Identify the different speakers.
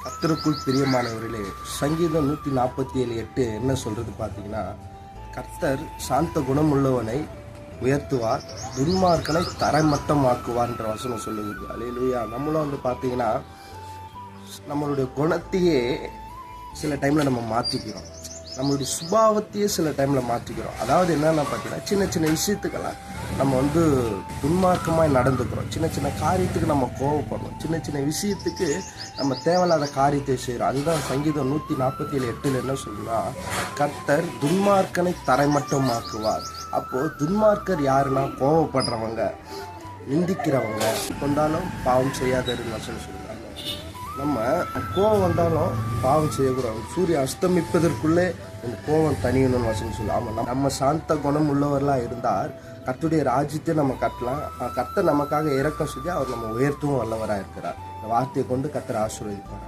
Speaker 1: கர்த்தருக்குள் பிரியமானவர்களே, சங்கீதம் 147:8 என்ன சொல்றது பார்த்தீங்கன்னா, கர்த்தர் சாந்த குணமுள்ளவனை உயர்த்துவார், துன்மார்க்கனை தரைமட்டமாக்குவார்ன்ற வசனம் சொல்லுது. அல்லேலூயா. நம்மளும் பார்த்தீங்கன்னா நம்மளுடைய குணத்தையே சில டைமில் நம்ம மாற்றிக்கிறோம், நம்மளுடைய சுபாவத்தையே சில டைமில் மாற்றிக்கிறோம். அதாவது என்னென்னா பார்த்தீங்கன்னா, சின்ன சின்ன விஷயத்துக்கெல்லாம் நம்ம துன்மார்க்கமாக நடந்துக்கிறோம், சின்ன சின்ன காரியத்துக்கு நம்ம கோவப்படுறோம், சின்ன சின்ன விஷயத்துக்கு நம்ம தேவையில்லாத காரியத்தை செய்கிறோம். அதுதான் சங்கீதம் 147:8 என்ன சொல்லுன்னா, கர்த்தர் துன்மார்க்கனை தரைமட்டமாக்குவார். அப்போது துன்மார்க்கர் யாருன்னா, கோவப்படுறவங்க, நிந்திக்கிறவங்க, கொண்டாலும் பாவம் செய்யாதருன்னு வசனம் சொல்லுவாங்க. நம்ம கோவம் வந்தாலும் பாவம் செய்யக்கூடாது. சூரியன் அஸ்தமிப்பதற்குள்ளே இந்த கோவம் தனியணும்னு வசனம் சொல்லு. ஆமாம், நம்ம சாந்த குணம் உள்ளவர்களாக இருந்தால் கர்த்தருடைய ராஜ்யத்தை நம்ம கட்டலாம். கர்த்தர் நமக்காக இரக்கம் செஞ்சு அவர் நம்ம உயர்த்தவும் வல்லவராக இருக்கிறார். இந்த வார்த்தையை கொண்டு கர்த்தர் ஆசீர்வதிப்பார்.